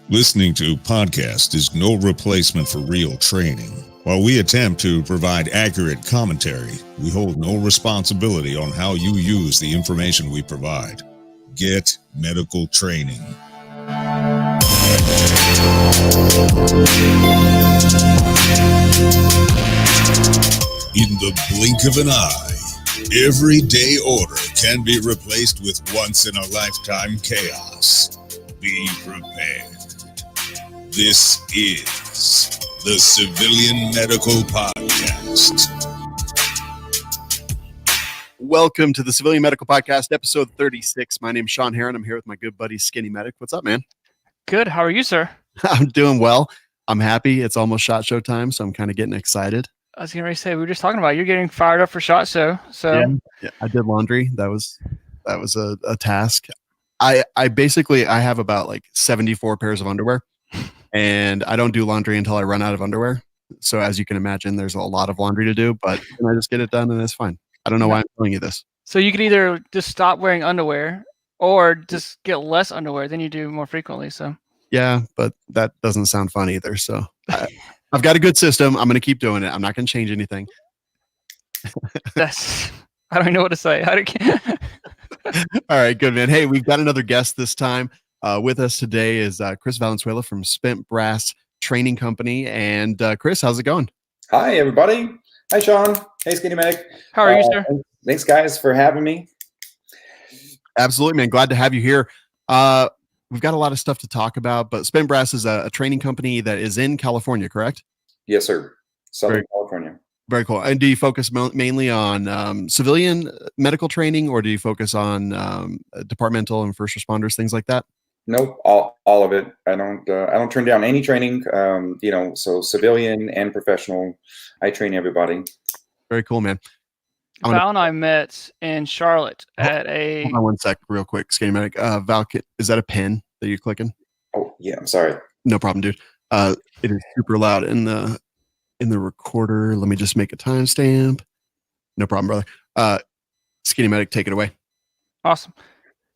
Listening to podcast is no replacement for real training. While we attempt to provide accurate commentary, we hold no responsibility on how you use the information we provide. Get medical training. In the blink of an eye, everyday order can be replaced with once-in-a-lifetime chaos. Be prepared. This is the Civilian Medical Podcast. Welcome to the Civilian Medical Podcast, episode 36. My name's Sean Heron. I'm here with my good buddy, Skinny Medic. What's up, man? Good. How are you, sir? I'm doing well. I'm happy. It's almost SHOT Show time, so I'm kind of getting excited. I was going to say, we were just talking about you're getting fired up for SHOT Show. So yeah, I did laundry. That was a task. I have about like 74 pairs of underwear, and I don't do laundry until I run out of underwear. So as you can imagine, there's a lot of laundry to do, but I just get it done and it's fine. I don't know why I'm telling you this. So you could either just stop wearing underwear or just get less underwear than you do more frequently. So yeah, but that doesn't sound fun either. So I've got a good system. I'm going to keep doing it. I'm not going to change anything. I don't even know what to say. All right, good, man. Hey, we've got another guest this time. With us today is Chris Valenzuela from Spent Brass Training Company. And Chris, how's it going? Hi, everybody. Hi, Sean. Hey, Skinny Medic. How are you, sir? Thanks, guys, for having me. Absolutely, man. Glad to have you here. We've got a lot of stuff to talk about, but Spent Brass is a training company that is in California, correct? Yes, sir. Southern California. Very cool. And do you focus mainly on civilian medical training, or do you focus on departmental and first responders, things like that? Nope, all of it. I don't turn down any training. So civilian and professional, I train everybody. Very cool, man. Val and I met in Charlotte at a. Hold on one sec, real quick, Skinny Medic. Val, is that a pen that you're clicking? Oh yeah, I'm sorry. No problem, dude. It is super loud in the recorder. Let me just make a timestamp. No problem, brother. Skinny Medic, take it away. Awesome.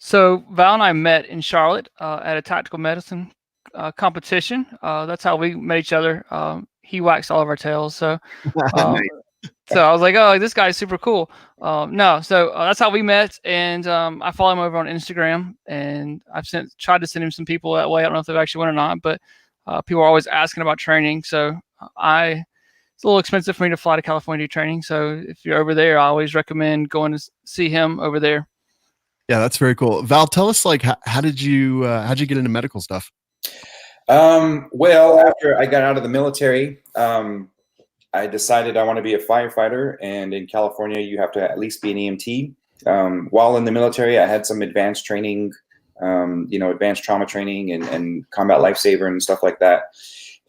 So Val and I met in Charlotte at a tactical medicine competition. That's how we met each other. He waxed all of our tails. So so I was like, oh, this guy's super cool. So that's how we met. And I follow him over on Instagram. And I've tried to send him some people that way. I don't know if they've actually went or not. But people are always asking about training. So it's a little expensive for me to fly to California to do training. So if you're over there, I always recommend going to see him over there. Yeah, that's very cool. Val, tell us, like, how did you get into medical stuff? Well, after I got out of the military, I decided I want to be a firefighter. And in California, you have to at least be an EMT. While in the military, I had some advanced training, advanced trauma training and combat lifesaver and stuff like that.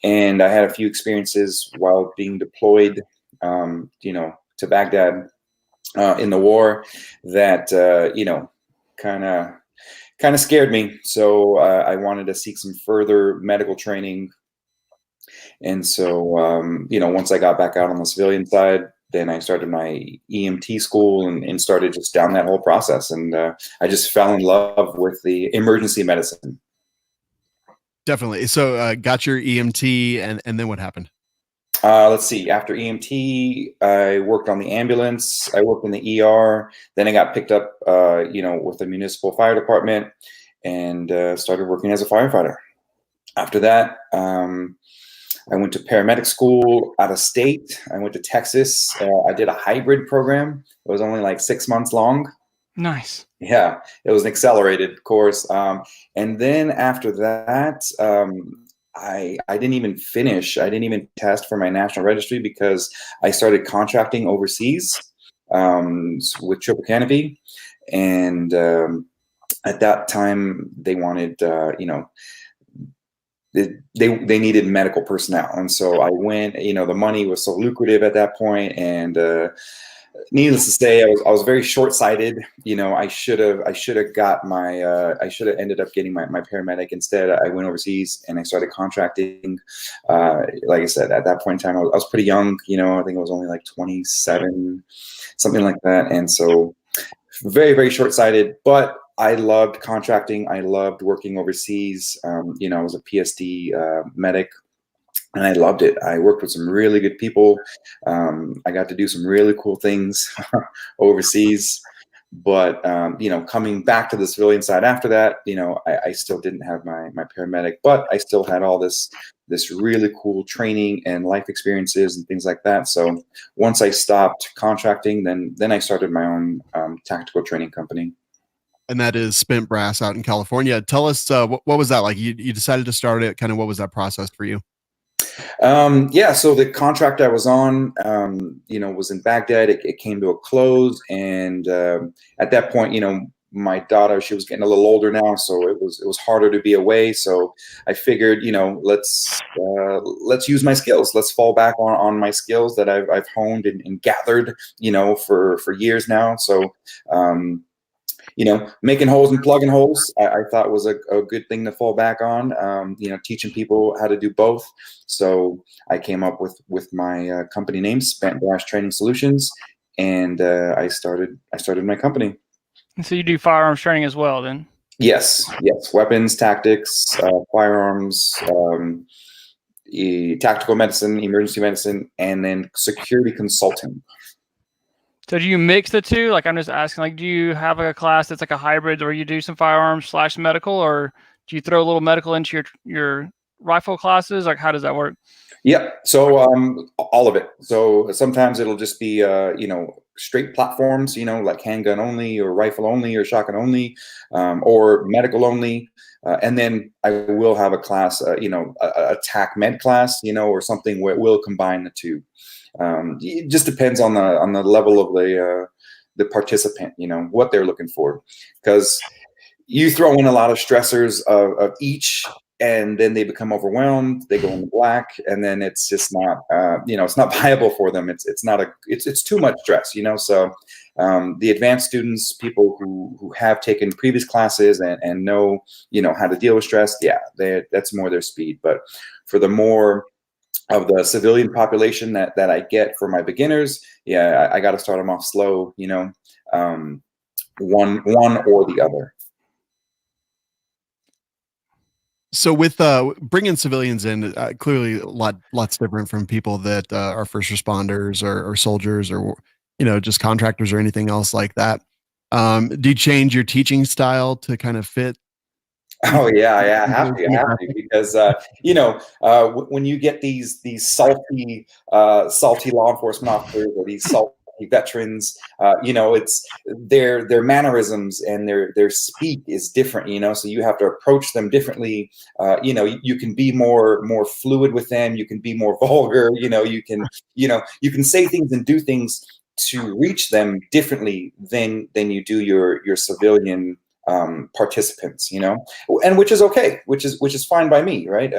And I had a few experiences while being deployed, to Baghdad in the war that, kind of scared me. So I wanted to seek some further medical training. And so, once I got back out on the civilian side, then I started my EMT school and started just down that whole process. And I just fell in love with the emergency medicine. Definitely. So got your EMT and then what happened? Let's see. After EMT, I worked on the ambulance. I worked in the ER. Then I got picked up, with the municipal fire department and started working as a firefighter. After that, I went to paramedic school out of state. I went to Texas. I did a hybrid program. It was only like 6 months long. Nice. Yeah, it was an accelerated course. And then after that, I didn't even finish. I didn't even test for my national registry because I started contracting overseas with Triple Canopy. And at that time, they wanted, they needed medical personnel. And so I went, the money was so lucrative at that point. And needless to say, I was very short-sighted. I should have got I should have ended up getting my paramedic. Instead, I went overseas and I started contracting. Like I said, at that point in time, I was pretty young. I think I was only like 27, something like that. And so very, very short-sighted. But I loved contracting. I loved working overseas. You know, I was a PSD medic, and I loved it. I worked with some really good people. I got to do some really cool things overseas. But you know, coming back to the civilian side after that, you know, I still didn't have my paramedic, but I still had all this really cool training and life experiences and things like that. So once I stopped contracting, then I started my own tactical training company. And that is Spent Brass out in California. Tell us, what was that like? You decided to start it. Kind of what was that process for you? Yeah, so the contract I was on, you know, was in Baghdad. It came to a close, and at that point, you know, my daughter, she was getting a little older now, so it was harder to be away. So I figured, you know, let's use my skills. Let's fall back on my skills that I've honed and gathered, you know, for years now. So you know, making holes and plugging holes, I thought was a good thing to fall back on. You know, teaching people how to do both. So I came up with my company name, Spent Brass Training Solutions, and I started my company. And so you do firearms training as well, then? Yes, weapons, tactics, firearms, tactical medicine, emergency medicine, and then security consulting. So do you mix the two? Like, I'm just asking, like, do you have like a class that's like a hybrid where you do some firearms / medical, or do you throw a little medical into your rifle classes? Like, how does that work? Yep. So all of it. So sometimes it'll just be you know, straight platforms, you know, like handgun only or rifle only or shotgun only, or medical only. And then I will have a class, you know, a TAC med class, you know, or something where we'll combine the two. It just depends on the level of the participant, you know, what they're looking for, because you throw in a lot of stressors of each, and then they become overwhelmed. They go in the black, and then it's just not, you know, it's not viable for them. It's too much stress, you know. So the advanced students, people who have taken previous classes and know, you know, how to deal with stress, yeah, that's more their speed. But for the more of the civilian population that I get for my beginners, yeah, I got to start them off slow, you know, one or the other. So with bringing civilians in, clearly lots different from people that are first responders or soldiers or, you know, just contractors or anything else like that. Do you change your teaching style to kind of fit? Oh yeah, I have to, because you know, when you get these salty law enforcement officers or these salty veterans, you know, it's their mannerisms and their speak is different, you know, so you have to approach them differently. You know, you can be more fluid with them, you can be more vulgar, you know, you can say things and do things to reach them differently than you do your civilian participants, you know, and which is okay, which is fine by me, right?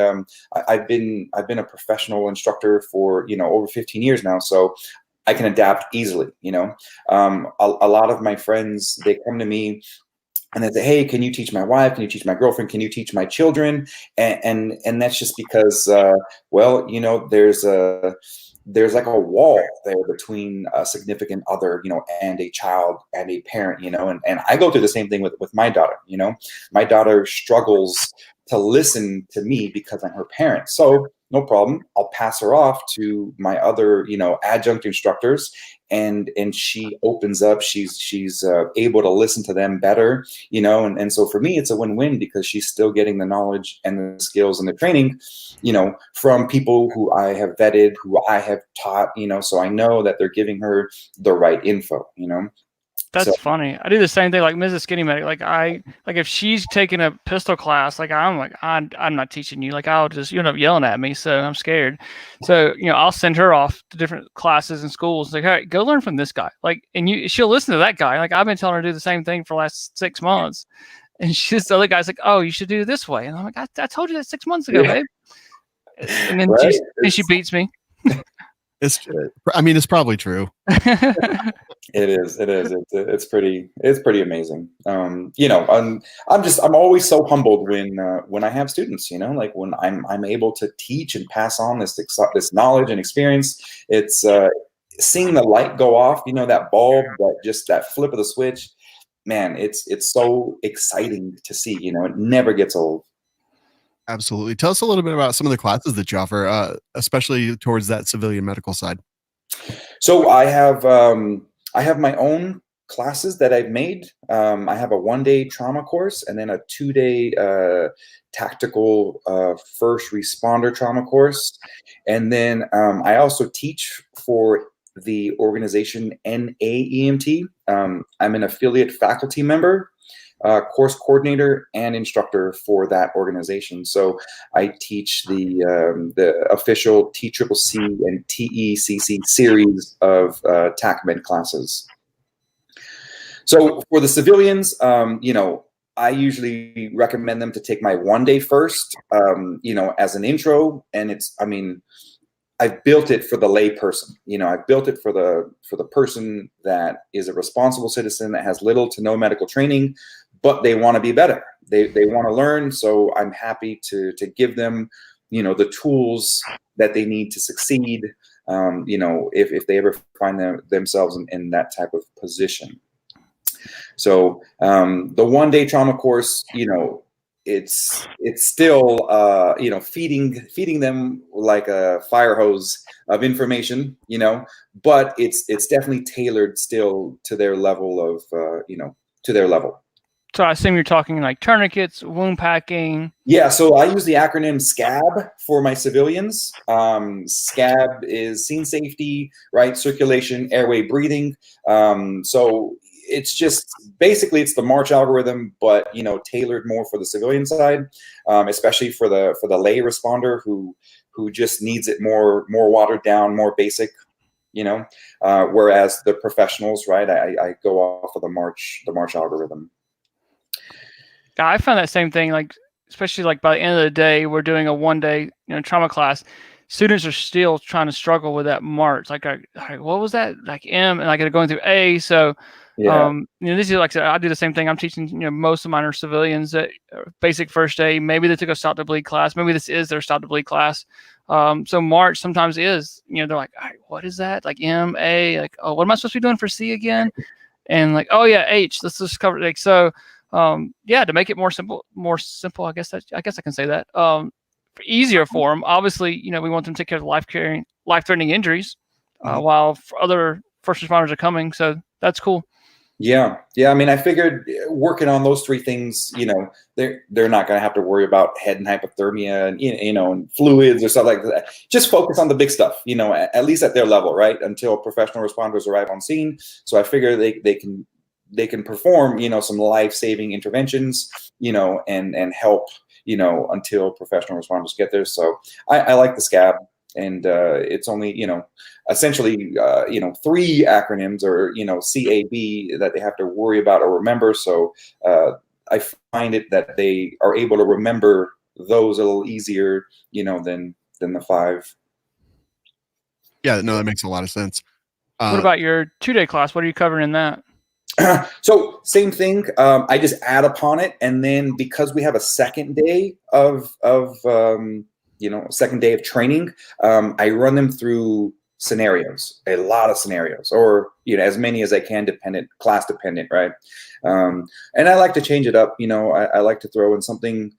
I've been a professional instructor for, you know, over 15 years now, so I can adapt easily, you know. A lot of my friends, they come to me and they say, hey, can you teach my wife? Can you teach my girlfriend? Can you teach my children? And that's just because, well, you know, there's like a wall there between a significant other, you know, and a child and a parent, you know, and I go through the same thing with my daughter, you know. My daughter struggles to listen to me because I'm her parent. So no problem. I'll pass her off to my other, you know, adjunct instructors, and she opens up. She's able to listen to them better, you know, and so for me, it's a win-win because she's still getting the knowledge and the skills and the training, you know, from people who I have vetted, who I have taught, you know, so I know that they're giving her the right info, you know. That's funny. I do the same thing, like Mrs. Skinny Medic. Like if she's taking a pistol class, like I'm not teaching you. Like I'll just, you end up yelling at me, so I'm scared. So, you know, I'll send her off to different classes and schools. Like, hey, go learn from this guy. Like, and she'll listen to that guy. Like I've been telling her to do the same thing for the last 6 months, and she's the other guy's like, oh, you should do it this way. And I'm like, I told you that 6 months ago, babe. And then right? she beats me. It's probably true. It is. It's pretty amazing. You know, I'm always so humbled when I have students, you know, like when I'm able to teach and pass on this knowledge and experience. It's seeing the light go off, you know, that bulb, that flip of the switch. man, it's so exciting to see. It never gets old. Absolutely. Tell us a little bit about some of the classes that you offer, especially towards that civilian medical side. So I have my own classes that I've made. I have a 1-day trauma course and then a 2-day tactical first responder trauma course. And then I also teach for the organization NAEMT. I'm an affiliate faculty member, course coordinator, and instructor for that organization. So I teach the official TCCC and TECC series of TACMED classes. So for the civilians, I usually recommend them to take my 1-day first, as an intro. And I've built it for the lay person. I've built it for the person that is a responsible citizen that has little to no medical training, but they want to be better. They want to learn. So I'm happy to give them, the tools that they need to succeed. If they ever find themselves in that type of position. So the 1-day trauma course, it's still feeding them like a fire hose of information, but it's definitely tailored still to their level of to their level. So I assume you're talking like tourniquets, wound packing. Yeah, so I use the acronym SCAB for my civilians. SCAB is scene safety, right? Circulation, airway, breathing. So it's just basically it's the March algorithm, but tailored more for the civilian side, especially for the lay responder who just needs it more watered down, more basic. Whereas the professionals, right? I go off of the March algorithm. I found that same thing, like especially like by the end of the day, we're doing a 1-day trauma class. Students are still trying to struggle with that March. Like, what was that? Like M, and I got to going through A. So, yeah. This is like I do the same thing. I'm teaching most of mine are civilians that basic first aid. Maybe they took a stop to bleed class. Maybe this is their stop to bleed class. So March sometimes is they're like, all right, what is that? Like M, A. Like, oh, what am I supposed to be doing for C again? And like, oh yeah, H. Let's just cover it. Like so. To make it more simple, I guess I can say that, easier for them. Obviously, we want them to take care of life-threatening injuries, while other first responders are coming. So that's cool. Yeah. I figured working on those 3 things, they're not going to have to worry about head and hypothermia and, and fluids or stuff like that. Just focus on the big stuff, at least at their level, right? Until professional responders arrive on scene. So I figure they can perform, some life-saving interventions, and help, until professional responders get there. So I like the SCAB, and it's only, essentially, 3 acronyms or, CAB that they have to worry about or remember. So I find it that they are able to remember those a little easier, than the 5. Yeah, no, that makes a lot of sense. What about your 2-day class? What are you covering in that? So same thing. I just add upon it, and then because we have a second day of second day of training, I run them through scenarios, a lot of scenarios, or as many as I can, class dependent, right? And I like to change it up. I like to throw in something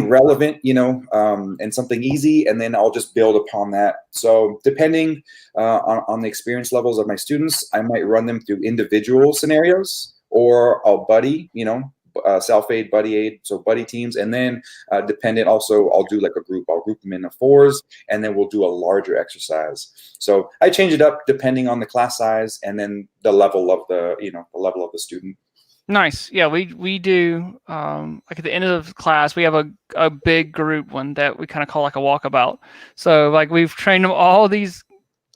relevant, and something easy, and then I'll just build upon that. So depending on the experience levels of my students, I might run them through individual scenarios, or I'll buddy, self-aid, buddy aid, so buddy teams, and then dependent also I'll do like a group. I'll group them into 4s, and then we'll do a larger exercise. So I change it up depending on the class size and then the level of the student. Nice. Yeah, we do like at the end of the class, we have a big group one that we kind of call like a walkabout. So like we've trained them all these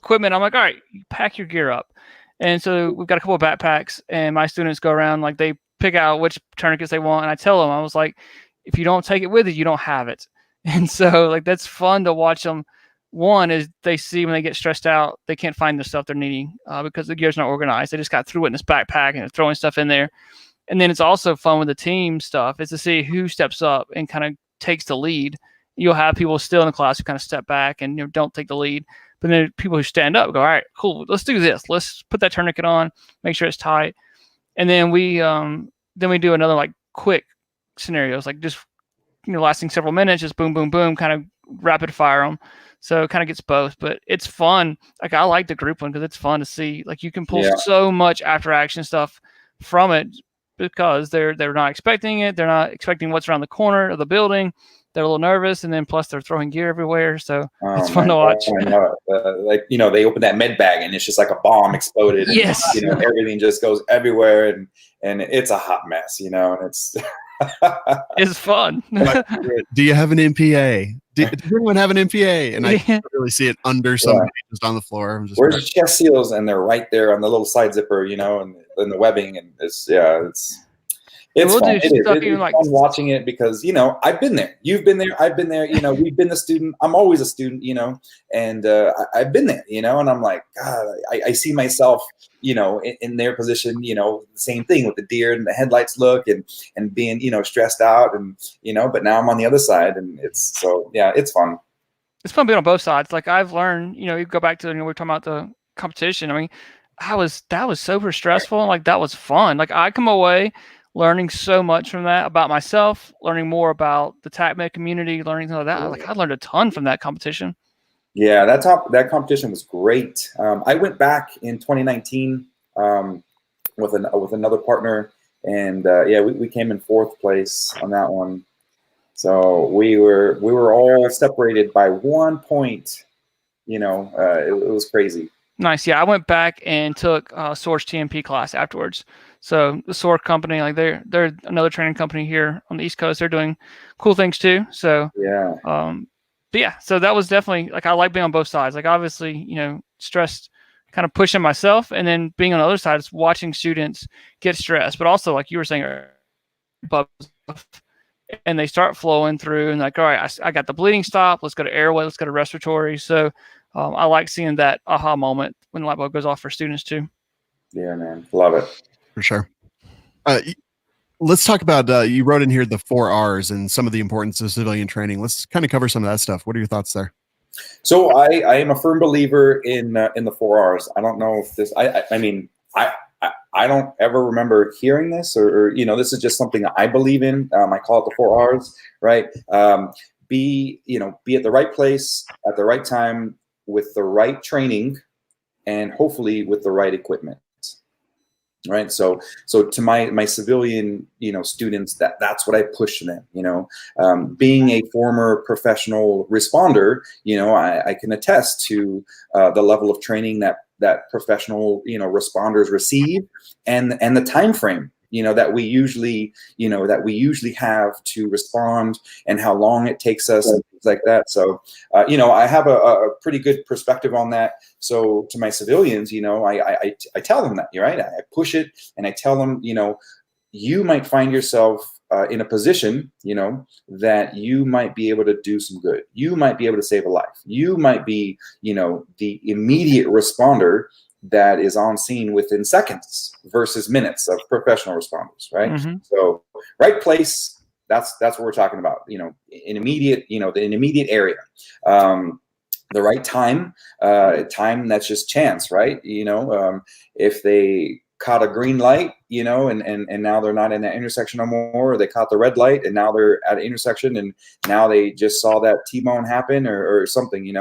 equipment. I'm like, all right, you pack your gear up. And so we've got a couple of backpacks, and my students go around, like they pick out which tourniquets they want. And I tell them, I was like, if you don't take it with you, you don't have it. And so like, that's fun to watch them. One is they see when they get stressed out, they can't find the stuff they're needing because the gear's not organized. They just got threw it in this backpack and they're throwing stuff in there. And then it's also fun with the team stuff is to see who steps up and kind of takes the lead. You'll have people still in the class who kind of step back and don't take the lead. But then people who stand up go, all right, cool, let's do this. Let's put that tourniquet on, make sure it's tight. and then we do another like quick scenarios, like just lasting several minutes, just boom, boom, boom, kind of rapid fire them. So it kind of gets both, but it's fun. Like I like the group one because it's fun to see. Like you can pull so much after action stuff from it because they're not expecting it. They're not expecting what's around the corner of the building. They're a little nervous, and then plus they're throwing gear everywhere, so it's fun to watch. Like they open that med bag and it's just like a bomb exploded. Yes, and, everything just goes everywhere, and it's a hot mess, and it's it's fun. Do you have an MPA? Does anyone have an MPA? And I can't really see it under somebody just on the floor. Where's the chest seals? And they're right there on the little side zipper, and the webbing, and it's fun. It's fun watching it because I've been there. You've been there. I've been there. We've been the student. I'm always a student. And I've been there. And I'm like, God, I see myself, in their position. Same thing with the deer and the headlights look and being stressed out and But now I'm on the other side, and it's fun. It's fun being on both sides. Like I've learned, you go back to we were talking about the competition. I mean, that was super stressful, and like that was fun. Like I come away learning so much from that about myself, learning more about the TACMed community, learning things like that. Like I learned a ton from that competition. Yeah, that competition was great. I went back in 2019 with another partner, and we came in 4th place on that one. So we were all separated by 1 point. It was crazy. Nice. Yeah, I went back and took Source CMP class afterwards. So the Source company, like they're another training company here on the East Coast. They're doing cool things too. So so that was definitely like I like being on both sides. Like obviously, stressed, kind of pushing myself, and then being on the other side is watching students get stressed. But also, like you were saying, and they start flowing through, and like, all right, I got the bleeding stop. Let's go to airway. Let's go to respiratory. So I like seeing that aha moment when the light bulb goes off for students too. Yeah, man, love it. For sure. Let's talk about, you wrote in here the 4 R's and some of the importance of civilian training. Let's kind of cover some of that stuff. What are your thoughts there? So I am a firm believer in the 4 R's. I don't know if this, I don't ever remember hearing this or this is just something that I believe in. I call it the 4 R's, right? Be at the right place at the right time with the right training and hopefully with the right equipment. Right. So to my civilian, students, that's what I push them, being a former professional responder, I can attest to the level of training that professional, responders receive and the time frame, that we usually have to respond and how long it takes us and things like that. So, I have a pretty good perspective on that. So to my civilians, I tell them that, right? I push it and I tell them, you might find yourself in a position, that you might be able to do some good. You might be able to save a life. You might be, the immediate responder that is on scene within seconds versus minutes of professional responders, right? Mm-hmm. So right place, that's what we're talking about, in immediate, an immediate area. The right time, time that's just chance, right? If they caught a green light, and now they're not in that intersection no more, or they caught the red light and now they're at an intersection and now they just saw that T-bone happen or something,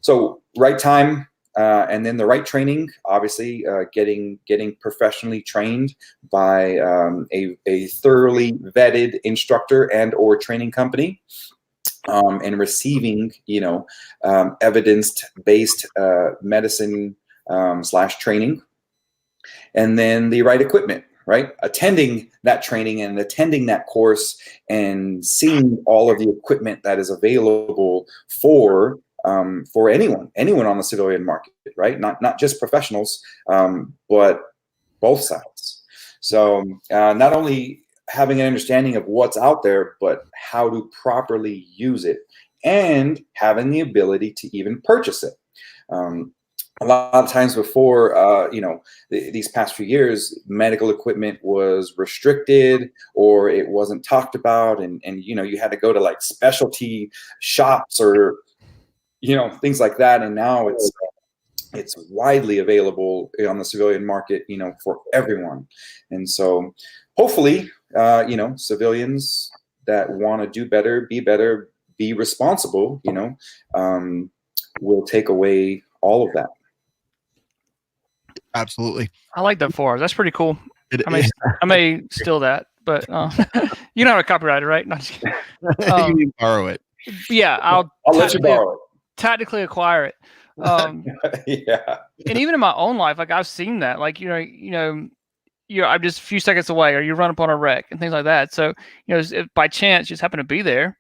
so right time, and then the right training, obviously, getting professionally trained by a thoroughly vetted instructor and or training company, and receiving, evidence-based medicine / training, and then the right equipment, right? Attending that training and attending that course and seeing all of the equipment that is available for anyone on the civilian market, right? Not just professionals, but both sides. So not only having an understanding of what's out there, but how to properly use it and having the ability to even purchase it. A lot of times before, these past few years, medical equipment was restricted or it wasn't talked about. And you had to go to like specialty shops or, things like that. And now it's widely available on the civilian market, for everyone. And so hopefully, civilians that want to do better, be responsible, will take away all of that. Absolutely. I like that for us. That's pretty cool. It, I may steal that, but you know how to copyright it, right? Not just kidding. you can borrow it. Yeah, I'll let you borrow it. Tactically acquire it. Yeah. And even in my own life, like I've seen that, like, I'm just a few seconds away, or you run up on a wreck and things like that. So, if by chance you just happen to be there,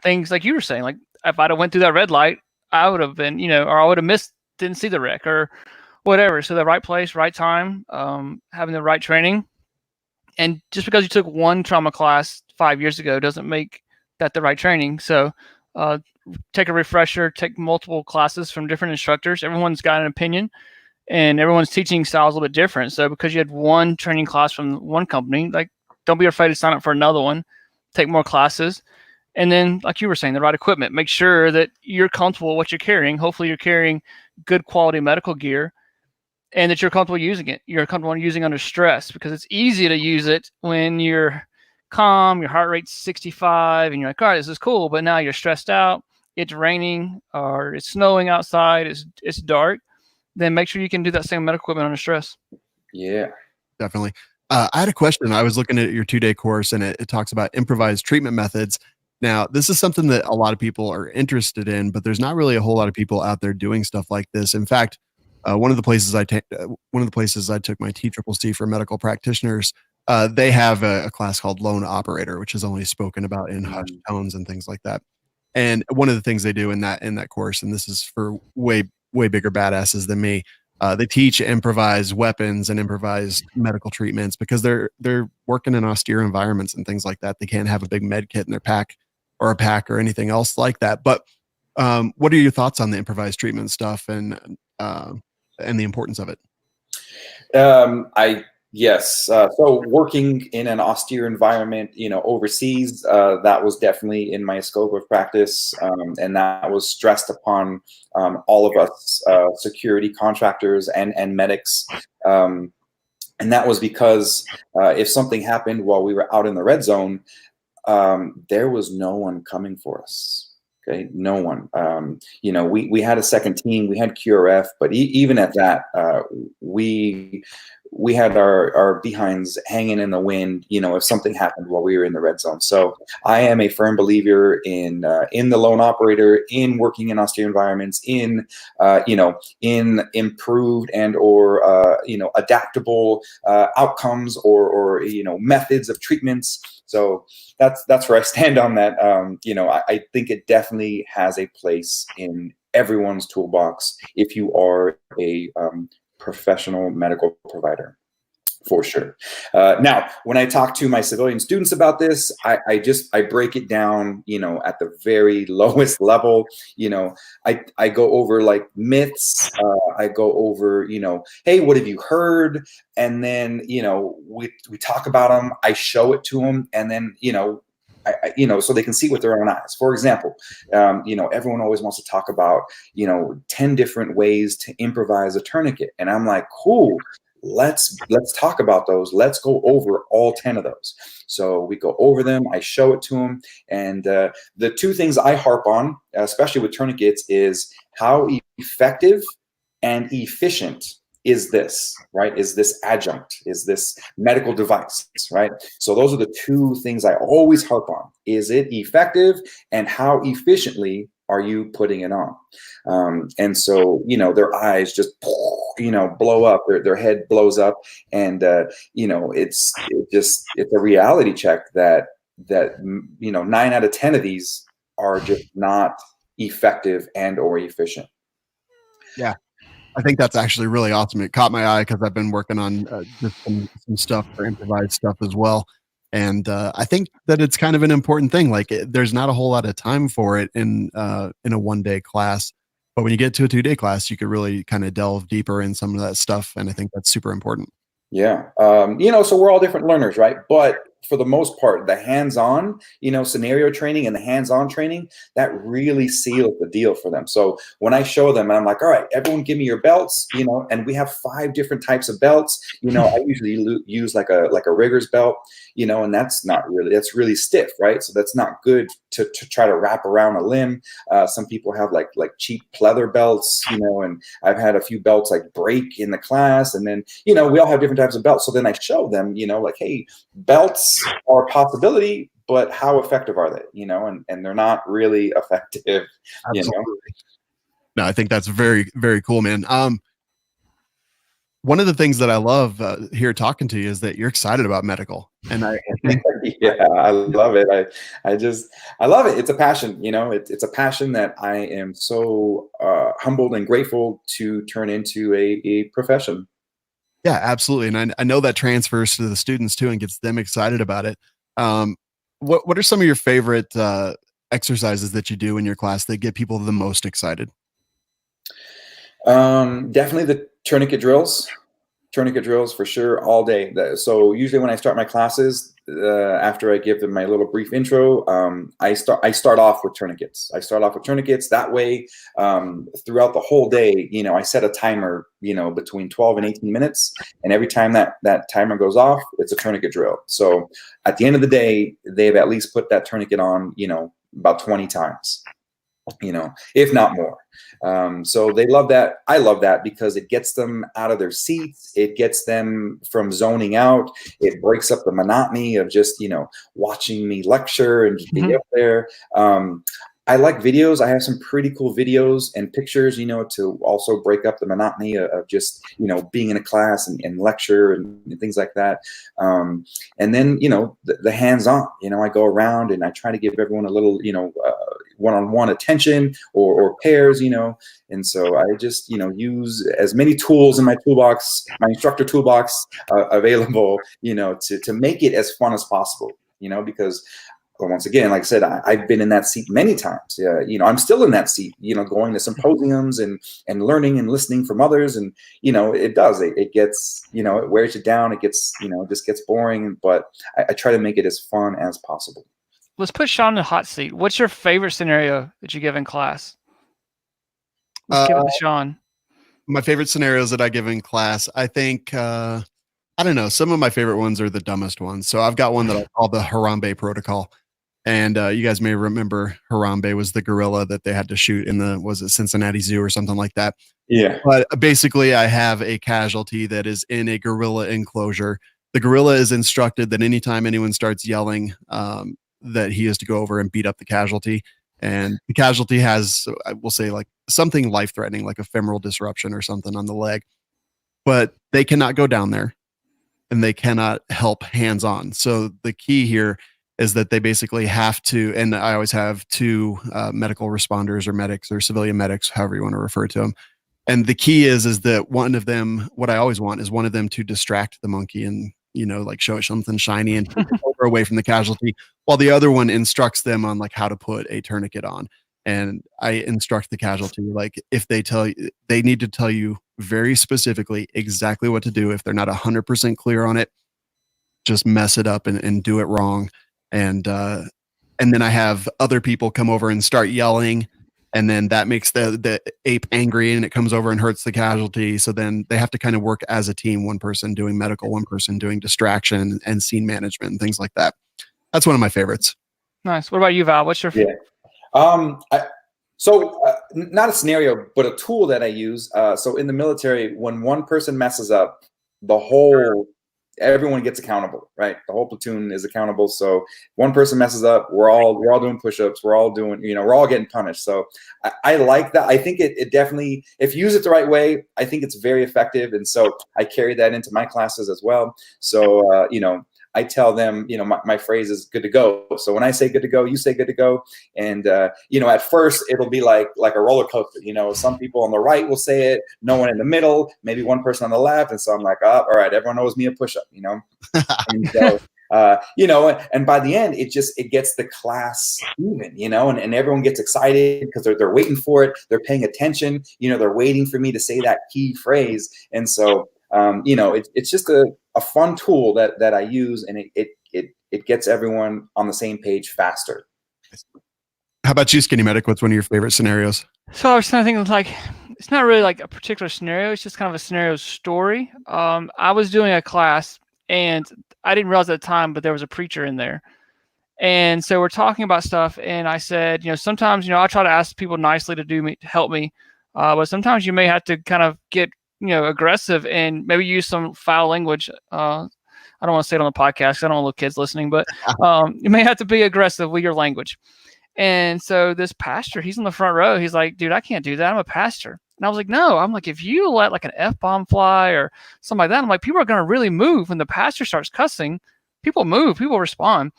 things like you were saying, like if I'd have went through that red light, I would have been, or I would have didn't see the wreck or whatever. So the right place, right time, having the right training. And just because you took one trauma class 5 years ago doesn't make that the right training. So take a refresher, take multiple classes from different instructors. Everyone's got an opinion, and everyone's teaching style is a little bit different. So because you had one training class from one company, like, don't be afraid to sign up for another one, take more classes. And then, like you were saying, the right equipment. Make sure that you're comfortable with what you're carrying. Hopefully you're carrying good quality medical gear, and that you're comfortable using it. You're comfortable using under stress, because it's easy to use it when you're calm, your heart rate's 65, and you're like, all right, this is cool. But now you're stressed out, it's raining, or it's snowing outside, it's dark. Then make sure you can do that same medical equipment under stress. Yeah, definitely. I had a question. I was looking at your 2-day course, and it talks about improvised treatment methods. Now, this is something that a lot of people are interested in, but there's not really a whole lot of people out there doing stuff like this. In fact, one of the places I took my TCCC for medical practitioners, they have a class called Lone Operator, which is only spoken about in hushed tones and things like that. And one of the things they do in that course, and this is for way bigger badasses than me, they teach improvised weapons and improvised medical treatments, because they're working in austere environments and things like that. They can't have a big med kit in their pack or anything else like that. But what are your thoughts on the improvised treatment stuff and the importance of it? Yes. So working in an austere environment, overseas, that was definitely in my scope of practice. And that was stressed upon all of us, security contractors and medics. And that was because if something happened while we were out in the red zone, there was no one coming for us. Okay, no one. We had a second team, we had QRF, but even at that, we had our behinds hanging in the wind, if something happened while we were in the red zone. So I am a firm believer in the lone operator, in working in austere environments, in improved and or adaptable outcomes or methods of treatments. So that's where I stand on that. I think it definitely has a place in everyone's toolbox if you are a professional medical provider, for sure. Now, when I talk to my civilian students about this, I break it down, at the very lowest level. I go over like myths. I go over, hey, what have you heard? And then, we talk about them. I show it to them, and then, so they can see with their own eyes. For example, everyone always wants to talk about, 10 different ways to improvise a tourniquet. And I'm like, cool, let's talk about those. Let's go over all 10 of those. So we go over them, I show it to them. And the two things I harp on, especially with tourniquets, is how effective and efficient is this, right? Is this adjunct? Is this medical device, right? So those are the two things I always harp on. Is it effective, and how efficiently are you putting it on? And so, their eyes just, blow up, their head blows up. And, it's a reality check that 9 out of 10 of these are just not effective and or efficient. Yeah. I think that's actually really awesome. It caught my eye because I've been working on just some stuff for improvised stuff as well. And I think that it's kind of an important thing. Like there's not a whole lot of time for it in a 1-day class. But when you get to a 2-day class, you could really kind of delve deeper in some of that stuff. And I think that's super important. Yeah. So we're all different learners, right? But for the most part, the hands-on, scenario training and the hands-on training, that really sealed the deal for them. So when I show them, and I'm like, all right, everyone give me your belts, and we have 5 different types of belts. I usually use like a rigger's belt, and that's really stiff, right? So that's not good to try to wrap around a limb. Some people have like cheap pleather belts, and I've had a few belts like break in the class. And then, we all have different types of belts. So then I show them, like, hey, belts are a possibility, but how effective are they? And they're not really effective. Absolutely. No, I think that's very, very cool, man. One of the things that I love here talking to you is that you're excited about medical, and I think yeah, I love it. I love it. It's a passion, it's a passion that I am so humbled and grateful to turn into a profession. Yeah, absolutely. And I know that transfers to the students too and gets them excited about it. What are some of your favorite exercises that you do in your class that get people the most excited? Definitely the tourniquet drills for sure, all day. So usually when I start my classes, after I give them my little brief intro, I start off with tourniquets. That way, throughout the whole day, I set a timer, between 12 and 18 minutes. And every time that timer goes off, it's a tourniquet drill. So at the end of the day, they've at least put that tourniquet on, about 20 times, if not more. So they love that. I love that because it gets them out of their seats. It gets them from zoning out. It breaks up the monotony of just, watching me lecture and just be up there. I like videos. I have some pretty cool videos and pictures, to also break up the monotony of just, being in a class and lecture and things like that. And then, the hands-on, I go around and I try to give everyone a little, one-on-one attention or pairs, and so I just, use as many tools in my toolbox, my instructor toolbox available, to make it as fun as possible, because once again, like I said, I've been in that seat many times. I'm still in that seat, going to symposiums and learning and listening from others. And, it gets, it wears you down. It gets, just gets boring, but I try to make it as fun as possible. Let's put Sean in the hot seat. What's your favorite scenario that you give in class? Let's give it to Sean. My favorite scenarios that I give in class, I think, I don't know. Some of my favorite ones are the dumbest ones. So I've got one that I call the Harambe protocol. And you guys may remember Harambe was the gorilla that they had to shoot in was it Cincinnati Zoo or something like that? Yeah. But basically I have a casualty that is in a gorilla enclosure. The gorilla is instructed that anytime anyone starts yelling, that he is to go over and beat up the casualty. And the casualty has, I will say, like something life-threatening, like a femoral disruption or something on the leg. But they cannot go down there and they cannot help hands-on. So the key here is that they basically have to, and I always have 2 medical responders or medics or civilian medics, however you want to refer to them. And the key is that one of them, what I always want is one of them to distract the monkey and, like show it something shiny and take it over away from the casualty, while the other one instructs them on like how to put a tourniquet on. And I instruct the casualty, like if they tell you, they need to tell you very specifically exactly what to do. If they're not 100% clear on it, just mess it up and do it wrong. And then I have other people come over and start yelling, and then that makes the ape angry and it comes over and hurts the casualty. So then they have to kind of work as a team, one person doing medical, one person doing distraction and scene management and things like that. That's one of my favorites. Nice. What about you, Val? What's your favorite? Not a scenario, but a tool that I use. So in the military, when one person messes up, everyone gets accountable, right? The whole platoon is accountable. So one person messes up, we're all doing push-ups, we're all doing, we're all getting punished. So I like that. I think it definitely, if you use it the right way, I think it's very effective. And so I carry that into my classes as well. So, I tell them, my phrase is good to go. So when I say good to go, you say good to go. And, at first it'll be like a roller coaster. Some people on the right will say it, no one in the middle, maybe one person on the left. And so I'm like, oh, all right, everyone knows me a push-up, And so, and by the end, it gets the class even, and everyone gets excited because they're waiting for it. They're paying attention, they're waiting for me to say that key phrase. And so, it's just a fun tool that I use, and it gets everyone on the same page faster. How about you, Skinny Medic? What's one of your favorite scenarios? So I was kind of thinking, like, it's not really like a particular scenario. It's just kind of a scenario story. I was doing a class, and I didn't realize at the time, but there was a preacher in there. And so we're talking about stuff, and I said, sometimes, I try to ask people nicely to help me, but sometimes you may have to kind of get, aggressive and maybe use some foul language. I don't want to say it on the podcast because I don't want little kids listening, but you may have to be aggressive with your language. And so this pastor, he's in the front row. He's like, dude, I can't do that. I'm a pastor. And I was like, no. I'm like, if you let like an F-bomb fly or something like that, I'm like, people are going to really move. When the pastor starts cussing, people move, people respond.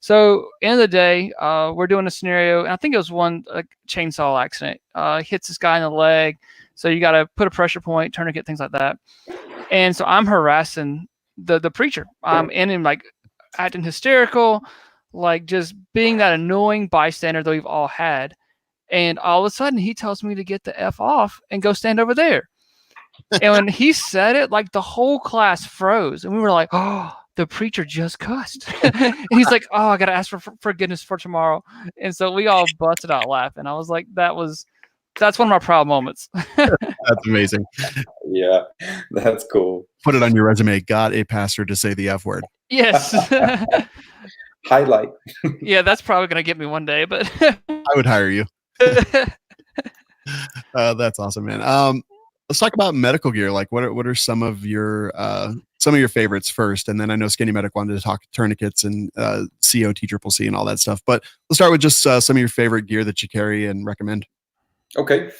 So end of the day, we're doing a scenario. And I think it was one chainsaw accident. Hits this guy in the leg. So you got to put a pressure point, tourniquet, things like that. And so I'm harassing the preacher. I'm in him, like acting hysterical, like just being that annoying bystander that we've all had. And all of a sudden he tells me to get the F off and go stand over there. And when he said it, like the whole class froze. And we were like, oh, the preacher just cussed. And he's like, oh, I got to ask for forgiveness for tomorrow. And so we all busted out laughing. I was like, that's one of my proud moments. That's amazing. Yeah, that's cool. Put it on your resume. Got a pastor to say the F word. Yes. Highlight. Yeah, that's probably going to get me one day, but I would hire you. That's awesome, man. Let's talk about medical gear. Like, what are some of your favorites first? And then I know Skinny Medic wanted to talk tourniquets and CO, TCCC, and all that stuff. But let's start with just some of your favorite gear that you carry and recommend. Okay.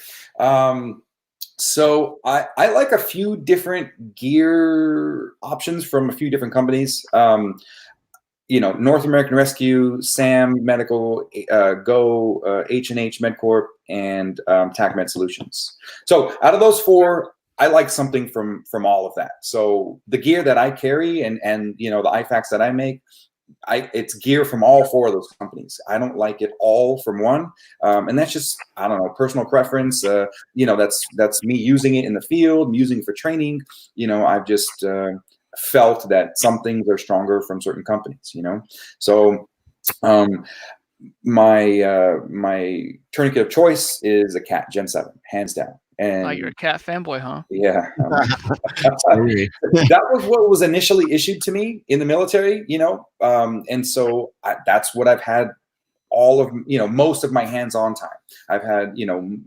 So I like a few different gear options from a few different companies. North American Rescue, SAM Medical, Go, H&H MedCorp, and TACMed Solutions. So out of those four, I like something from all of that. So the gear that I carry and the IFACs that I make, it's gear from all four of those companies. I don't like it all from one. And that's just, I don't know, personal preference. That's me using it in the field, using it for training. I've just felt that some things are stronger from certain companies, So my tourniquet of choice is a CAT Gen 7, hands down. And you're a CAT fanboy, huh? Yeah. That was what was initially issued to me in the military, and so that's what I've had all of, most of my hands-on time. I've had,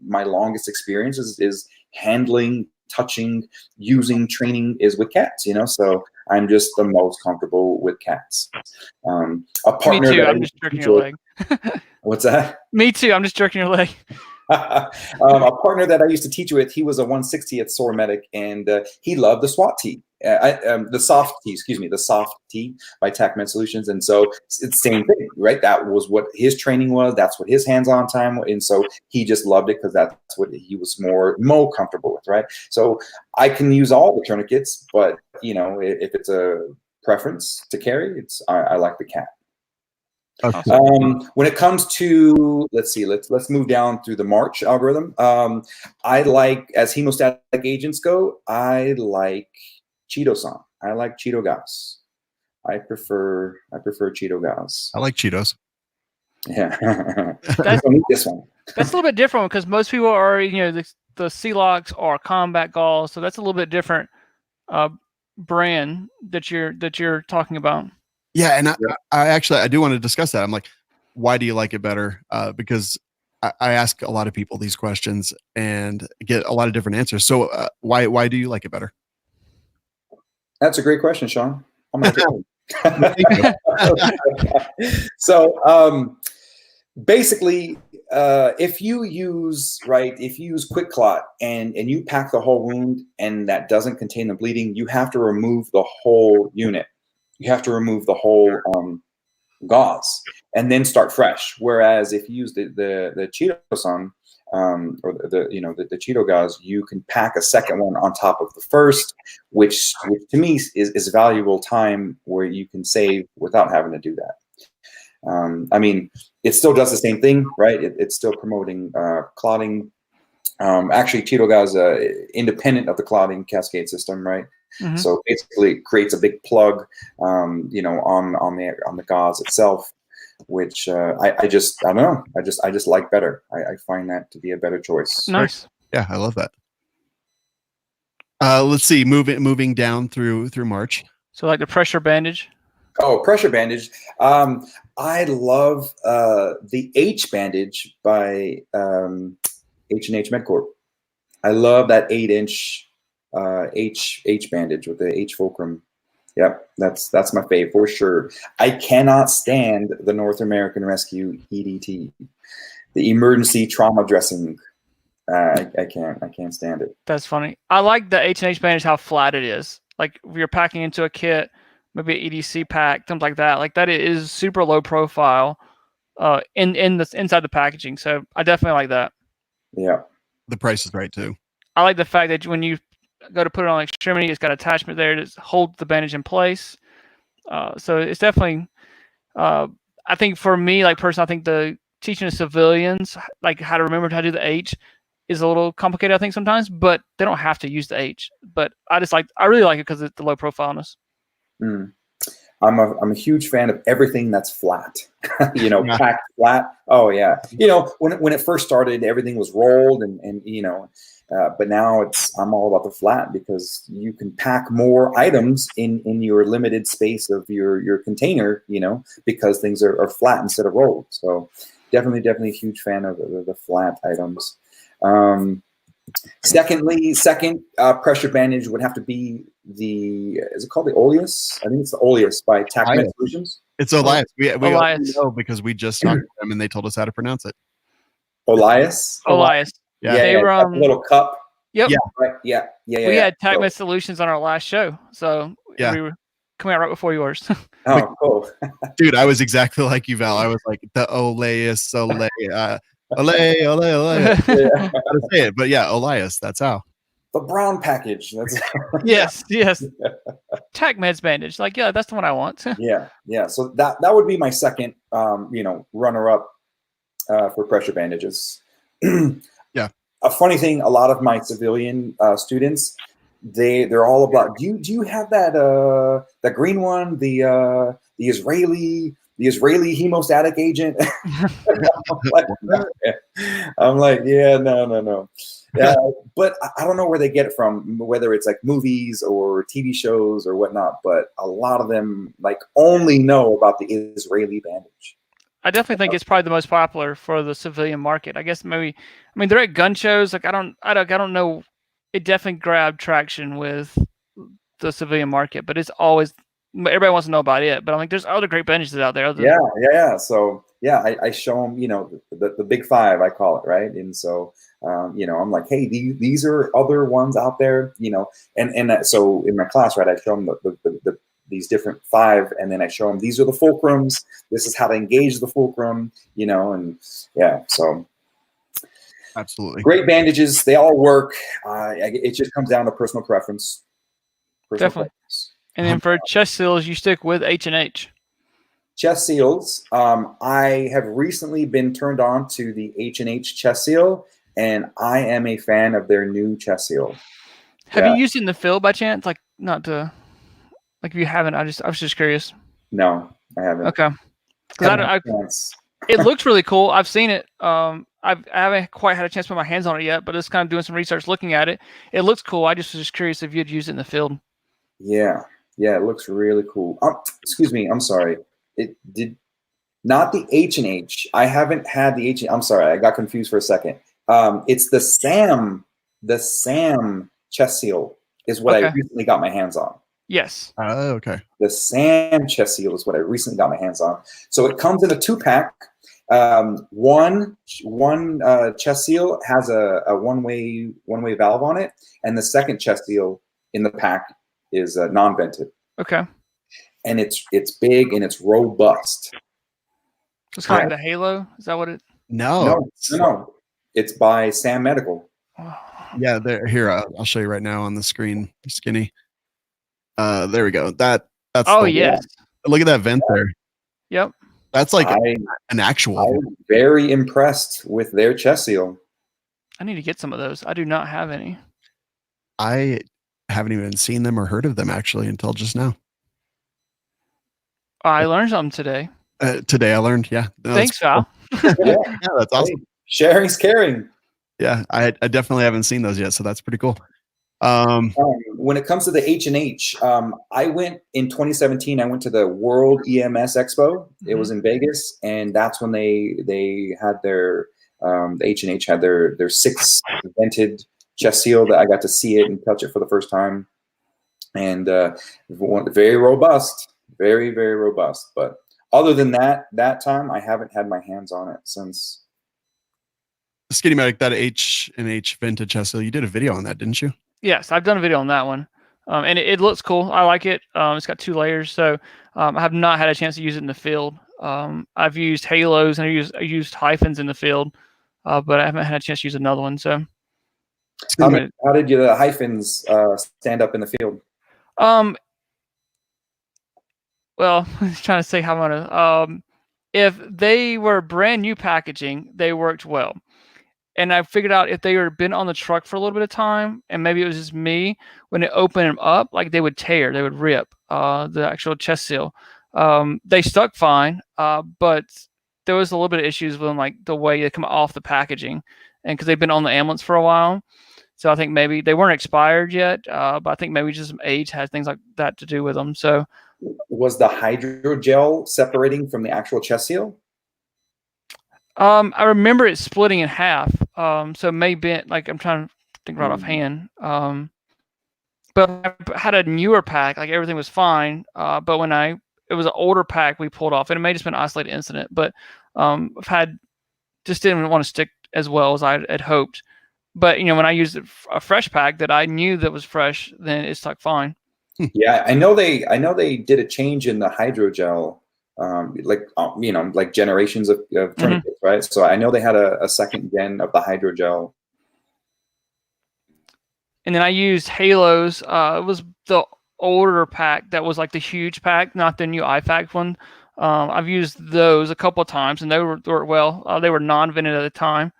my longest experience is handling, touching, using, training is with cats, so I'm just the most comfortable with cats. A partner. Me too. I'm just jerking your leg. What's that? Me too. I'm just jerking your leg. A partner that I used to teach with, he was a 160th SOAR medic, and he loved the SWAT tee, the soft tee by TACMed Solutions. And so it's the same thing, right? That was what his training was. That's what his hands-on time was. And so he just loved it because that's what he was more comfortable with, right? So I can use all the tourniquets, but if it's a preference to carry, I like the CAT. Okay. When it comes to, let's move down through the March algorithm. I like, as hemostatic agents go, I like Cheeto-san. I like Cheeto Gas. I prefer Cheeto Gas. I like Cheetos. Yeah. That's, this one. That's a little bit different because most people are, the C-Locks or combat galls. So that's a little bit different brand that you're talking about. Yeah, and I do want to discuss that. I'm like, why do you like it better? Because I ask a lot of people these questions and get a lot of different answers. So why do you like it better? That's a great question, Sean. I'm gonna So basically, if you use quick clot and you pack the whole wound and that doesn't contain the bleeding, you have to remove the whole unit. You have to remove the whole gauze and then start fresh. Whereas if you use the Cheeto-san or the Cheeto gauze, you can pack a second one on top of the first, which to me is valuable time where you can save without having to do that. I mean, it still does the same thing, right? It's still promoting clotting. Actually, Cheeto gauze independent of the clotting cascade system, right? Mhm. So basically, it creates a big plug, on the gauze itself, which I don't know. I just like better. I find that to be a better choice. Nice. Yeah, I love that. Let's see, moving down through March. So like the pressure bandage. Oh, pressure bandage. I love the H bandage by H&H MedCorp. I love that 8-inch H bandage with the H fulcrum. Yep, that's my fave for sure. I cannot stand the North American Rescue EDT, the emergency trauma dressing. I can't stand it. That's funny. I like the H&H bandage, how flat it is. Like if you're packing into a kit, maybe an EDC pack, something like that. Like that is super low profile in the inside the packaging. So I definitely like that. Yeah. The price is right too. I like the fact that when you go to put it on extremity, it's got attachment there to hold the bandage in place. So it's definitely, I think for me, like personally, I think the teaching the civilians like how to remember how to do the H is a little complicated, I think sometimes, but they don't have to use the H. But I really like it because it's the low profileness. Mm. I'm a huge fan of everything that's flat, Yeah. packed flat. Oh yeah. When it first started, everything was rolled and but now I'm all about the flat because you can pack more items in your limited space of your container, because things are flat instead of rolled. So definitely a huge fan of the flat items. Second pressure bandage would have to be is it called the Oleus? I think it's the Oleus by TACMed Elias. Solutions. It's Elias. We Elias. all know because we just talked to them and they told us how to pronounce it. Elias? Elias. Yeah. They were a little cup. Yep. Yeah. Right. Yeah. We had TACMed So- Solutions on our last show, so Yeah. we were coming out right before yours. Oh, cool. Dude, I was exactly like you, Val. I was like the Oleus, Ole, Ole. Yeah. How to say it? But yeah, Elias. That's how. The brown package. That's yes. TACMed's bandage. Like, yeah, that's the one I want. yeah. So that would be my second, runner up for pressure bandages. Yeah. A funny thing, a lot of my civilian students, they're all about. Do you have that green one, the Israeli hemostatic agent? I'm like, yeah, no. But I don't know where they get it from, whether it's like movies or TV shows or whatnot. But a lot of them like only know about the Israeli bandage. I definitely think it's probably the most popular for the civilian market. I guess they're at gun shows. Like I don't know. It definitely grabbed traction with the civilian market, but it's always everybody wants to know about it. But I think there's other great bandages out there. Yeah. So yeah, I show them, the big five, I call it, right? And so, I'm like, hey, these are other ones out there, and so in my class, right, I show them these different five, and then I show them these are the fulcrums. This is how to engage the fulcrum, and yeah, so. Absolutely. Great bandages. They all work. It just comes down to personal preference. Definitely. And then for chest seals, you stick with H&H. Chest seals. I have recently been turned on to the H&H chest seal, and I am a fan of their new chest seal. Have you used it in the field by chance? Like not to, like if you haven't, I was just curious. No, I haven't. Okay. Because it looks really cool. I've seen it. I haven't quite had a chance to put my hands on it yet, but just kind of doing some research, looking at it. It looks cool. I just was just curious if you'd use it in the field. Yeah, it looks really cool. Excuse me, I'm sorry. It did not the H&H. I haven't had the H. I'm sorry, I got confused for a second. It's the SAM chest seal is what I recently got my hands on. Yes. Okay. The SAM chest seal is what I recently got my hands on. So it comes in a 2-pack. One chest seal has a one-way valve on it, and the second chest seal in the pack is non-vented. Okay. And it's big and it's robust. It's kind of like the Halo. Is that what it? No. It's by Sam Medical. Yeah, here. I'll show you right now on the screen. Skinny. There we go. That's. Yes. Look at that vent there. Yep. That's like an actual. I'm very impressed with their chest seal. I need to get some of those. I do not have any. I haven't even seen them or heard of them actually until just now. I learned something today. Today I learned. Yeah. No, Thanks, Val. yeah, that's awesome. Hey, sharing's caring. Yeah, I definitely haven't seen those yet, so that's pretty cool. When it comes to the H&H, I went in 2017. I went to the World EMS Expo. It was in Vegas, and that's when they had their the H&H had their 6th vented chest seal that I got to see it and touch it for the first time, and very robust, very robust. But other than that time, I haven't had my hands on it since. Skinny Medic, that H&H vintage chest seal, you did a video on that, didn't you? Yes, I've done a video on that one, and it looks cool. I like it. It's got 2 layers, so I have not had a chance to use it in the field. I've used halos and I used hyphens in the field, but I haven't had a chance to use another one. So, How did the hyphens stand up in the field? Well, I was trying to say how I'm gonna. If they were brand new packaging, they worked well. And I figured out if they were been on the truck for a little bit of time, and maybe it was just me, when it opened them up, like they would tear, they would rip the actual chest seal. They stuck fine, but there was a little bit of issues with them, like the way they come off the packaging, and because they've been on the ambulance for a while. So I think maybe they weren't expired yet, but I think maybe just some age has things like that to do with them. So was the hydrogel separating from the actual chest seal? I remember it splitting in half. So maybe like I'm trying to think right offhand. But I had a newer pack, like everything was fine. But when it was an older pack we pulled off, and it may have just been an isolated incident. But I've just didn't want to stick as well as I had hoped. But when I used a fresh pack that I knew that was fresh, then it stuck fine. Yeah, I know they did a change in the hydrogel. Like generations of tourniquets, right? So I know they had a second gen of the hydrogel. And then I used halos. It was the older pack that was like the huge pack, not the new IFAC one. I've used those a couple of times, and they worked well. They were non-vented at the time,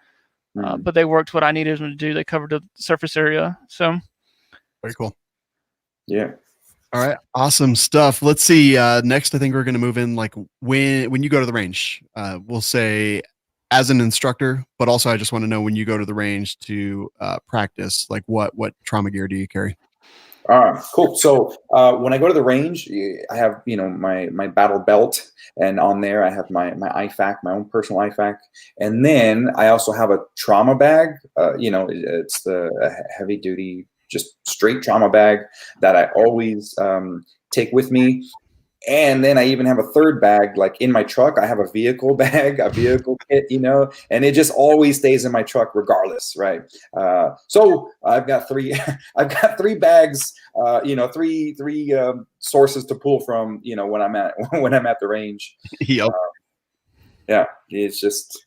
but they worked what I needed them to do. They covered the surface area. So very cool. Yeah. All right, awesome stuff. Let's see. Next, I think we're going to move in like when you go to the range. We'll say as an instructor, but also I just want to know when you go to the range to practice, like what trauma gear do you carry? Cool. So when I go to the range, I have my battle belt, and on there I have my IFAC, my own personal IFAC, and then I also have a trauma bag. It's the heavy duty, just straight trauma bag that I always take with me. And then I even have a third bag, like in my truck. I have a vehicle bag, a vehicle kit, and it just always stays in my truck regardless, right? So I've got three bags, three sources to pull from, when I'm at the range. Yep. Yeah, it's just.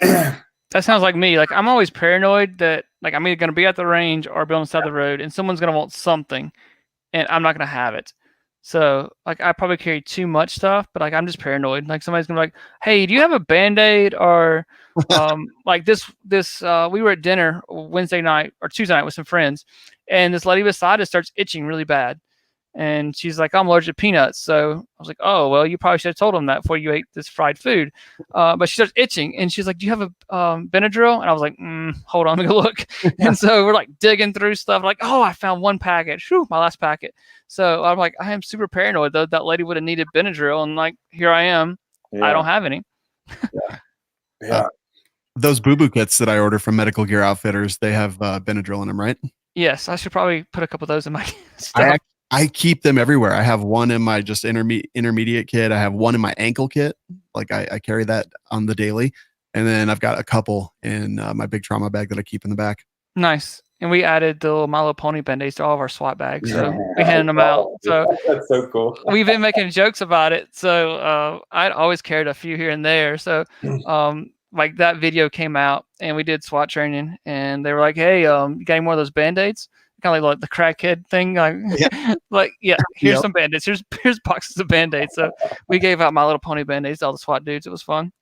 That sounds like me. Like I'm always paranoid that like I'm either going to be at the range or be on the side of the road, and someone's going to want something, and I'm not going to have it. So like I probably carry too much stuff, but like I'm just paranoid. Like somebody's gonna be like, "Hey, do you have a Band-Aid?" Or like this we were at dinner Wednesday night or Tuesday night with some friends, and this lady beside us starts itching really bad. And she's like, "I'm allergic to peanuts." So I was like, "Oh, well, you probably should have told them that before you ate this fried food." But she starts itching, and she's like, "Do you have a Benadryl?" And I was like, "Hold on, let me go look." And so we're like digging through stuff, like, "Oh, I found one packet. Whew, my last packet." So I'm like, I am super paranoid though. That lady would have needed Benadryl, and like, here I am. Yeah. I don't have any. Yeah. Those boo-boo kits that I order from Medical Gear Outfitters, they have Benadryl in them, right? Yes, I should probably put a couple of those in my stuff. I keep them everywhere. I have one in my just intermediate kit. I have one in my ankle kit. Like I carry that on the daily. And then I've got a couple in my big trauma bag that I keep in the back. Nice. And we added the little My Little Pony Band-Aids to all of our SWAT bags. So we handed them out. So that's so cool. We've been making jokes about it. So I'd always carried a few here and there. So like that video came out and we did SWAT training and they were like, "Hey, you got any more of those Band-Aids?" Kind of like the crackhead thing. Like, here's some Band-Aids. Here's boxes of Band-Aids. So we gave out My Little Pony Band-Aids to all the SWAT dudes. It was fun.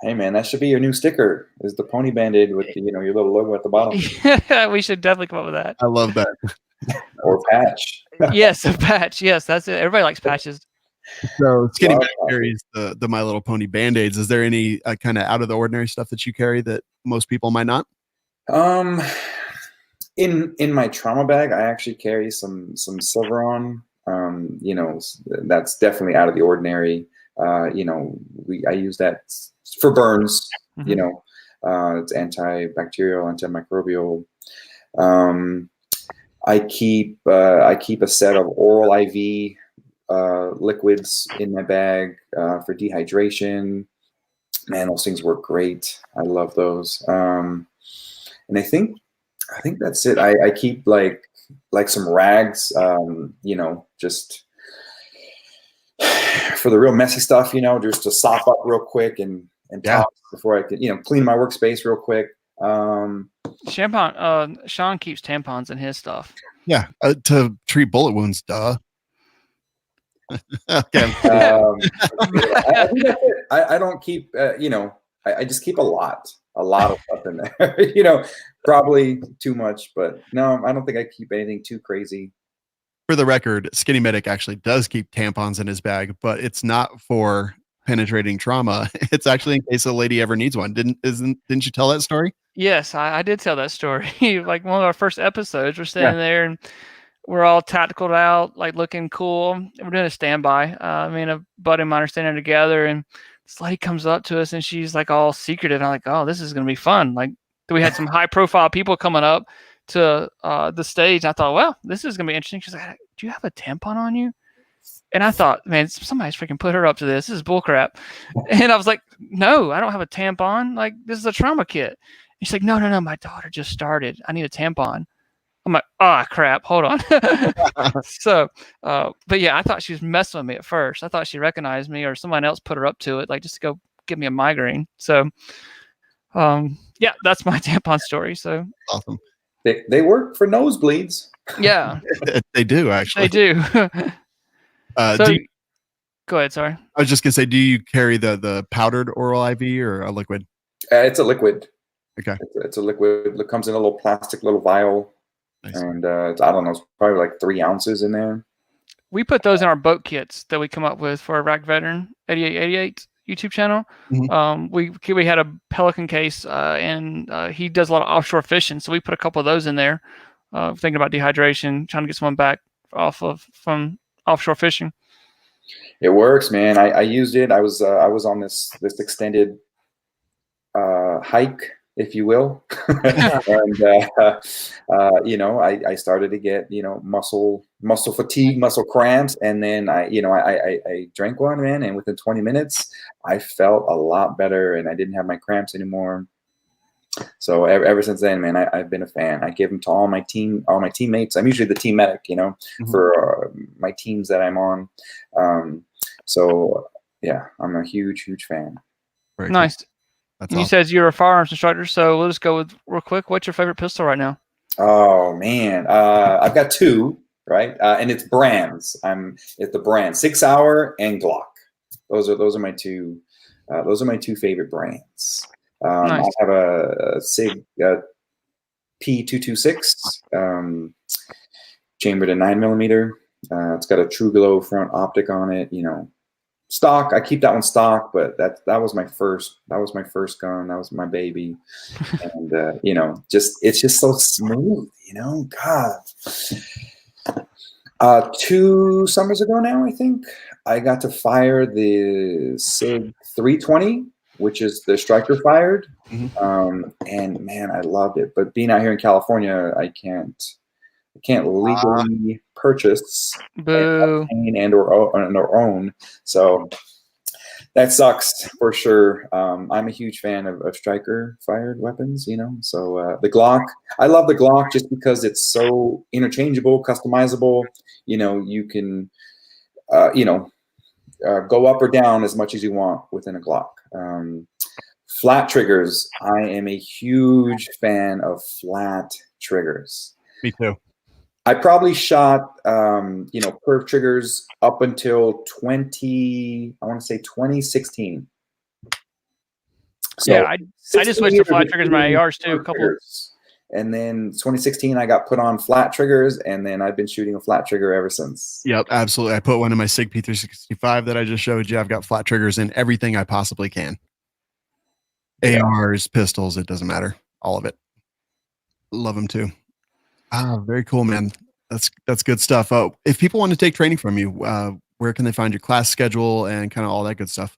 Hey man, that should be your new sticker. Is the pony Band-Aid with your little logo at the bottom? Yeah, we should definitely come up with that. I love that. Or patch. Yes, a patch. Yes, that's it. Everybody likes patches. So Skinny Wow. Matt carries the My Little Pony Band-Aids. Is there any kind of out of the ordinary stuff that you carry that most people might not? In my trauma bag, I actually carry some Silveron. You know, that's definitely out of the ordinary. You know, I use that for burns. Mm-hmm. You know, it's antibacterial, antimicrobial. I keep a set of oral IV liquids in my bag for dehydration. Man, those things work great. I love those. And I think that's it. I keep like some rags, you know, just for the real messy stuff, you know, just to sop up real quick and top before I can, you know, clean my workspace real quick. Sean keeps tampons in his stuff. Yeah, to treat bullet wounds. Duh. Okay. I think that's it. I don't keep, you know, I just keep a lot of stuff in there. You know, probably too much, but no, I don't think I keep anything too crazy. For the record, Skinny Medic actually does keep tampons in his bag, but it's not for penetrating trauma. It's actually in case a lady ever needs one. Didn't you tell that story? Yes, I did tell that story. Like one of our first episodes, we're standing there and we're all tacticaled out, like looking cool. We're doing a standby. Me and a buddy of mine are standing together, and this lady comes up to us and she's like all secretive. I'm like, oh, this is gonna be fun. Like we had some high profile people coming up to the stage. I thought, well, this is gonna be interesting. She's like, do you have a tampon on you? And I thought, man, somebody's freaking put her up to this. This is bullcrap. And I was like, no, I don't have a tampon. Like, this is a trauma kit. And she's like, no, my daughter just started. I need a tampon. I'm like, crap, hold on. So, but yeah, I thought she was messing with me at first. I thought she recognized me or someone else put her up to it, like just to go give me a migraine. So, yeah, that's my tampon story. So awesome. They work for nosebleeds. Yeah, they do actually. They do. Go ahead. Sorry. I was just gonna say, do you carry the powdered oral IV or a liquid? It's a liquid. Okay. It's a liquid. It comes in a little plastic little vial. Nice. And I don't know, it's probably like 3 ounces in there. We put those in our boat kits that we come up with for Iraq Veteran 8888 YouTube channel. Mm-hmm. We had a Pelican case, and he does a lot of offshore fishing, so we put a couple of those in there, thinking about dehydration, trying to get someone back from offshore fishing. It works, man. I used it. I was on this extended hike, if you will, and you know, I started to get, you know, muscle fatigue, muscle cramps, and then I drank one, man, and within 20 minutes I felt a lot better, and I didn't have my cramps anymore. So ever since then, man, I've been a fan. I give them to all my teammates. I'm usually the team medic, you know, mm-hmm. for my teams that I'm on. So yeah, I'm a huge fan. Very nice. You said you're a firearms instructor, so let's go with real quick. What's your favorite pistol right now? Oh man, I've got 2, right? And it's brands. It's the brand 6 Hour and Glock. Those are my two. Those are my 2 favorite brands. Nice. I have a SIG P226 chambered at 9mm. It's got a True Glow front optic on it. You know, stock. I keep that one stock, but that was my first. That was my first gun. That was my baby, and you know, it's just so smooth. You know, God. 2 summers ago now, I think I got to fire the SIG 320. Which is the striker fired, mm-hmm. And man, I loved it. But being out here in California, I can't legally purchase and or own. So that sucks for sure. I'm a huge fan of striker fired weapons, you know. So the Glock, I love the Glock just because it's so interchangeable, customizable. You know, you can, you know, go up or down as much as you want within a Glock. Flat triggers. I am a huge fan of flat triggers. Me too. I probably shot, you know, perf triggers up until 2016. So yeah, I just switched to flat triggers in my ARs too. A couple. And then 2016, I got put on flat triggers, and then I've been shooting a flat trigger ever since. Yep, absolutely. I put one in my SIG P365 that I just showed you. I've got flat triggers in everything I possibly can. Yeah. ARs, pistols, it doesn't matter. All of it. Love them too. Ah, very cool, man. That's good stuff. If people want to take training from you, where can they find your class schedule and kind of all that good stuff?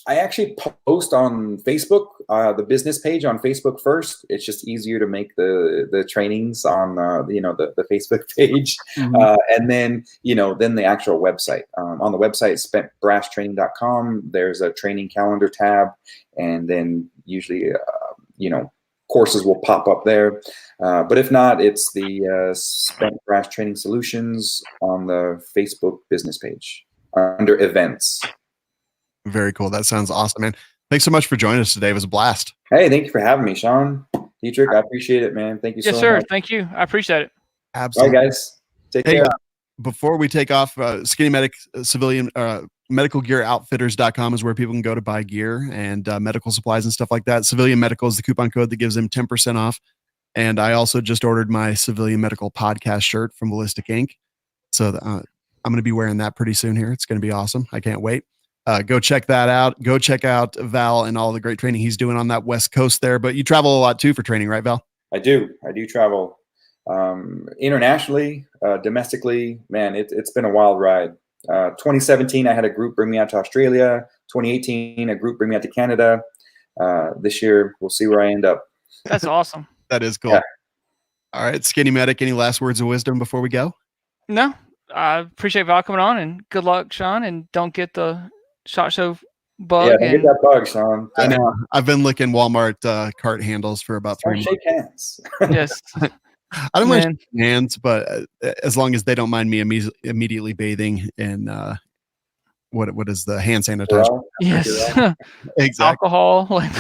I actually post on Facebook, the business page on Facebook first. It's just easier to make the trainings on the Facebook page, and then then the actual website. On the website, spentbrasstraining.com. There's a training calendar tab, and then usually courses will pop up there. But if not, it's the Spent Brass Training Solutions on the Facebook business page under events. Very cool. That sounds awesome, man. Thanks so much for joining us today. It was a blast. Hey, thank you for having me, Sean. Dietrich, I appreciate it, man. Thank you so much. Yes, sir. Thank you. I appreciate it. Absolutely. All right, guys. Take care. Before we take off, Skinny Medic Civilian Medical Gear Outfitters.com is where people can go to buy gear and medical supplies and stuff like that. Civilian Medical is the coupon code that gives them 10% off. And I also just ordered my Civilian Medical podcast shirt from Ballistic Inc. So I'm going to be wearing that pretty soon here. It's going to be awesome. I can't wait. Go check that out. Go check out Val and all the great training he's doing on that West Coast there. But you travel a lot too for training, right, Val? I do travel internationally, domestically. Man, it's been a wild ride. 2017, I had a group bring me out to Australia. 2018, a group bring me out to Canada. This year, we'll see where I end up. That's awesome. That is cool. Yeah. All right, Skinny Medic, any last words of wisdom before we go? No, I appreciate Val coming on, and good luck, Sean. And don't get the SHOT Show bug. Yeah, get that bug, Sean. I know. I've been licking Walmart cart handles for about 3 months. Shake hands. Yes. I don't mind shaking hands, but as long as they don't mind me immediately bathing in what is the hand sanitizer? Well, Yes. Exactly. Alcohol. Like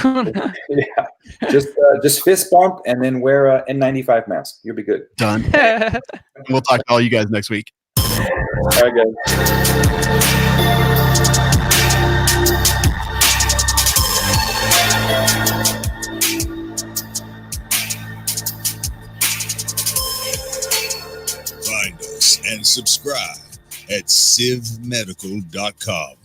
yeah. Just fist bump and then wear a N95 mask. You'll be good. Done. We'll talk to all you guys next week. All right, guys. Find us and subscribe at civmedical.com.